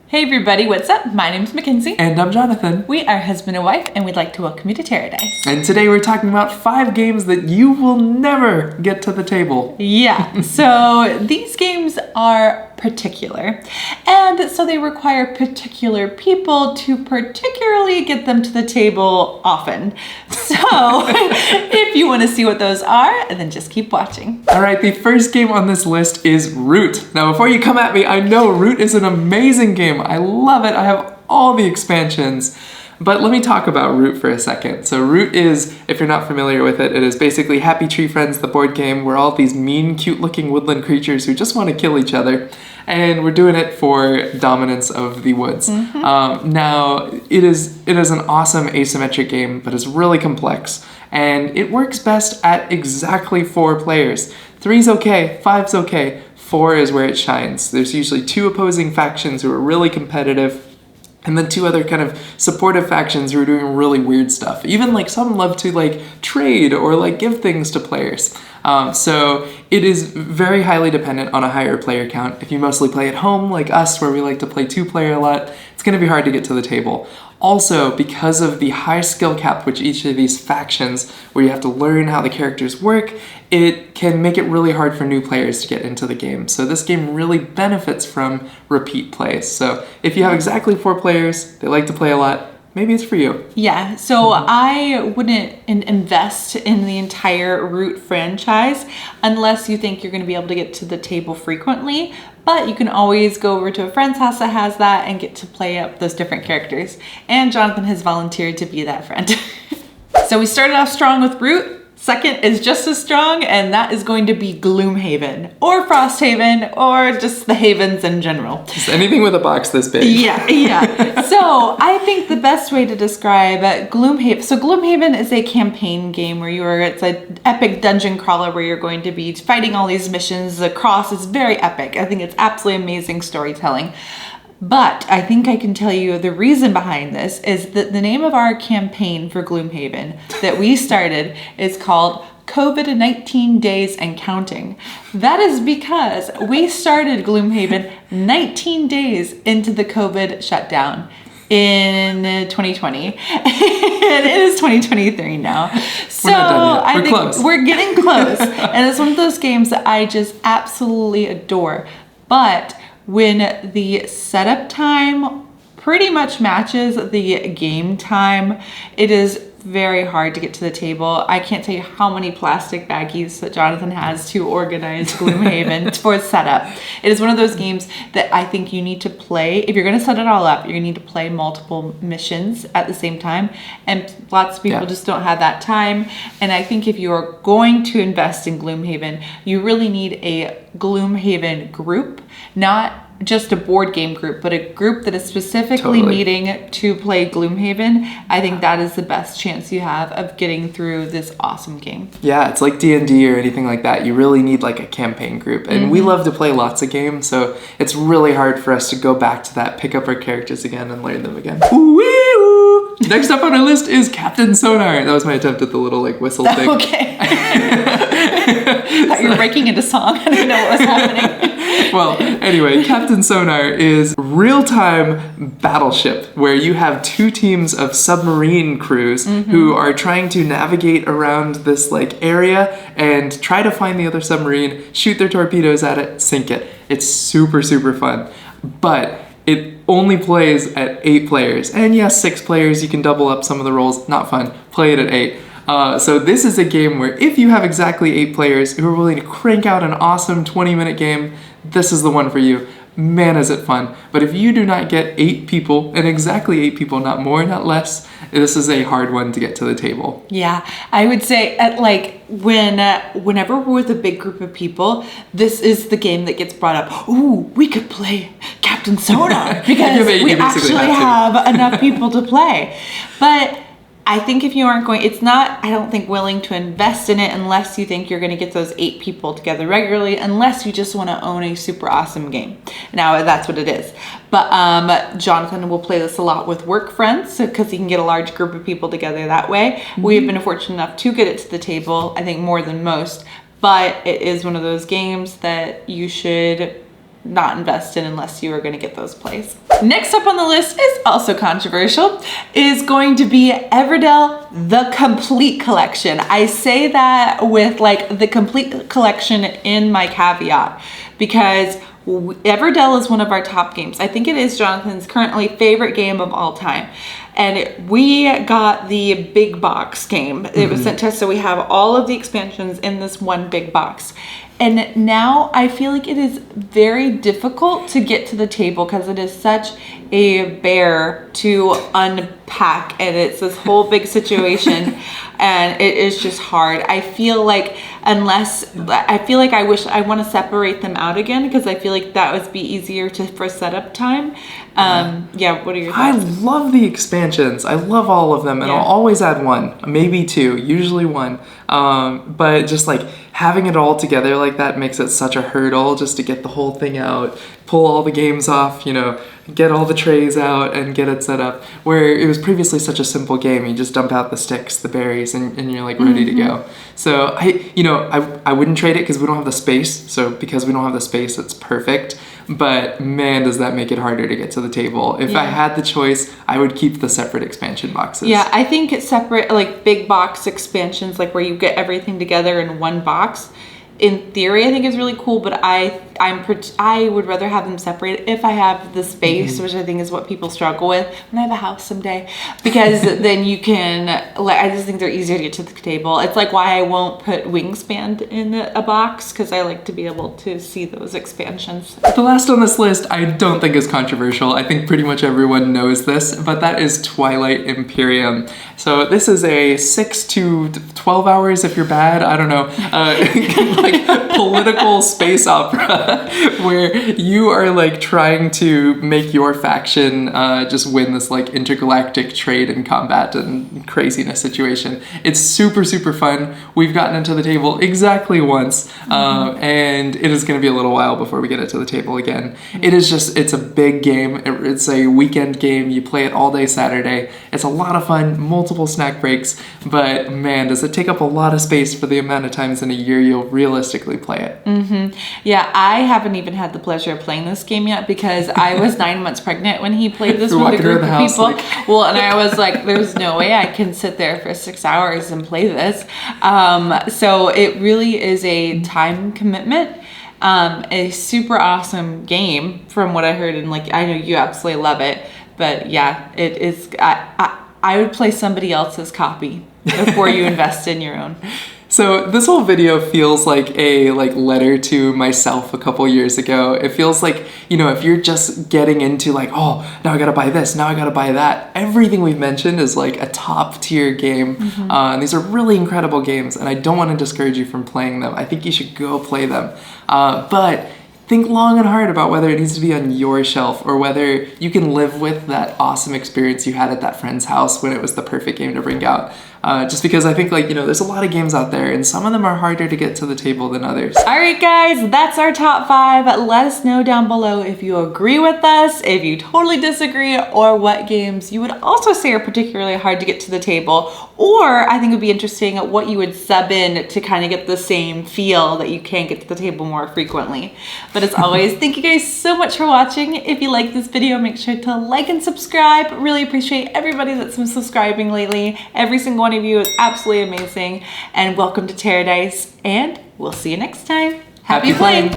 Hey everybody, what's up? My name's Mackenzie. And I'm Jonathan. We are husband and wife, and we'd like to welcome you to TerreDice. And today we're talking about 5 games that you will never get to the table. Yeah, so these games are particular, and so they require particular people to particularly get them to the table often. So if you want to see what those are, then just keep watching. All right, the first game on this list is Root. Now before you come at me, I know Root is an amazing game. I love it. I have all the expansions. But let me talk about Root for a second. So Root is, if you're not familiar with it, it is basically Happy Tree Friends, the board game. We're all these mean, cute-looking woodland creatures who just want to kill each other. And we're doing it for dominance of the woods. Now, it is an awesome asymmetric game, but it's really complex. And it works best at exactly 4 players. 3's okay, 5's okay, 4 is where it shines. There's usually 2 opposing factions who are really competitive, and then 2 other kind of supportive factions who are doing really weird stuff. Even like some love to like trade or like give things to players. So it is very highly dependent on a higher player count. If you mostly play at home like us, where we like to play 2-player a lot, it's going to be hard to get to the table. Also, because of the high skill cap which each of these factions, where you have to learn how the characters work, it can make it really hard for new players to get into the game. So this game really benefits from repeat plays. So if you have exactly 4 players, they like to play a lot, maybe it's for you. Yeah, so I wouldn't invest in the entire Root franchise unless you think you're going to be able to get to the table frequently. But you can always go over to a friend's house that has that and get to play up those different characters. And Jonathan has volunteered to be that friend. So we started off strong with Root. Second is just as strong, and that is going to be Gloomhaven, or Frosthaven, or just the havens in general. Just anything with a box this big. Yeah. So I think the best way to describe Gloomhaven, so Gloomhaven is a campaign game where it's an epic dungeon crawler where you're going to be fighting all these missions across. It's very epic. I think it's absolutely amazing storytelling. But I think I can tell you the reason behind this is that the name of our campaign for Gloomhaven that we started is called COVID-19 Days and Counting. That is because we started Gloomhaven 19 days into the COVID shutdown in 2020. And it is 2023 now. So I think close. We're getting close. And it's one of those games that I just absolutely adore. But when the setup time pretty much matches the game time, it is very hard to get to the table. I can't tell you how many plastic baggies that Jonathan has to organize Gloomhaven for setup. It is one of those games that I think you need to play. If you're going to set it all up, you're going to need to play multiple missions at the same time. And lots of people just don't have that time. And I think if you're going to invest in Gloomhaven, you really need a Gloomhaven group, not just a board game group, but a group that is specifically meeting to play Gloomhaven. I think that is the best chance you have of getting through this awesome game. Yeah, it's like D&D or anything like that. You really need like a campaign group. And we love to play lots of games, so it's really hard for us to go back to that, pick up our characters again and learn them again. Ooh-wee-oo! Next up on our list is Captain Sonar. That was my attempt at the little like whistle thing. Okay. Thought you were breaking into song. I didn't know what was happening. Well, anyway, Captain Sonar is real-time battleship where you have 2 teams of submarine crews who are trying to navigate around this like area and try to find the other submarine, shoot their torpedoes at it, sink it. It's super, super fun. But it only plays at 8 players. And yes, 6 players, you can double up some of the roles. Not fun. Play it at 8. So this is a game where if you have exactly 8 players who are willing to crank out an awesome 20-minute game, this is the one for you. Man, is it fun. But if you do not get 8 people, and exactly 8 people, not more, not less, this is a hard one to get to the table. Yeah, I would say whenever we're with a big group of people, this is the game that gets brought up. Ooh, we could play Captain Sonar because we actually have enough people to play. But I think if you aren't going, it's not, I don't think, willing to invest in it unless you think you're going to get those 8 people together regularly, unless you just want to own a super awesome game. Now, that's what it is. But Jonathan will play this a lot with work friends because he can get a large group of people together that way. We've been fortunate enough to get it to the table, I think more than most. But it is one of those games that you should not invest in unless you are going to get those plays. Next up on the list is also controversial, is going to be Everdell, the complete collection. I say that with like the complete collection in my caveat, because Everdell is one of our top games. I think it is Jonathan's currently favorite game of all time. And we got the big box game. It was sent to us, so we have all of the expansions in this one big box. And now I feel like it is very difficult to get to the table because it is such a bear to unpack, and it's this whole big situation and it is just hard. I feel like I wish I want to separate them out again because I feel like that would be easier for setup time. What are your thoughts? I love the expansions. I love all of them, and I'll always add one, maybe two, usually one. But just like having it all together like that makes it such a hurdle just to get the whole thing out, pull all the games off, get all the trays out and get it set up. Where it was previously such a simple game, you just dump out the sticks, the berries, and you're like ready to go. So I wouldn't trade it because we don't have the space. So because we don't have the space, it's perfect. But man, does that make it harder to get to the table. If I had the choice, I would keep the separate expansion boxes. Yeah, I think it's separate, like big box expansions, like where you get everything together in one box. In theory, I think is really cool, but I would rather have them separated if I have the space, which I think is what people struggle with when I have a house someday, because then you can, I just think they're easier to get to the table. It's like why I won't put Wingspan in a box, because I like to be able to see those expansions. The last on this list I don't think is controversial. I think pretty much everyone knows this, but that is Twilight Imperium. So this is a 6 to 12 hours if you're bad, I don't know, like political space opera where you are like trying to make your faction just win this like intergalactic trade and combat and craziness situation. It's super, super fun. We've gotten it to the table exactly once, and it is going to be a little while before we get it to the table again. It's a big game. It's a weekend game. You play it all day Saturday. It's a lot of fun, multiple snack breaks, but man, does it take up a lot of space for the amount of times in a year you'll realistically play it. Yeah, I haven't even had the pleasure of playing this game yet because I was 9 months pregnant when he played this with a group of people. Well, and I was like, there's no way I can sit there for 6 hours and play this. So it really is a time commitment. A super awesome game from what I heard, and like I know you absolutely love it. But yeah, it is. I would play somebody else's copy before you invest in your own. So this whole video feels like a letter to myself a couple years ago. It feels like, if you're just getting into like, oh, now I gotta buy this, now I gotta buy that. Everything we've mentioned is like a top tier game. And these are really incredible games, and I don't want to discourage you from playing them. I think you should go play them. But think long and hard about whether it needs to be on your shelf or whether you can live with that awesome experience you had at that friend's house when it was the perfect game to bring out. Just because I think there's a lot of games out there and some of them are harder to get to the table than others. All right, guys, that's our top 5. Let us know down below if you agree with us, if you totally disagree, or what games you would also say are particularly hard to get to the table. Or I think it would be interesting what you would sub in to kind of get the same feel that you can get to the table more frequently. But as always, thank you guys so much for watching. If you like this video, make sure to like and subscribe. Really appreciate everybody that's been subscribing lately. Every single one of you is absolutely amazing. And welcome to TerreDice, and we'll see you next time. Happy playing!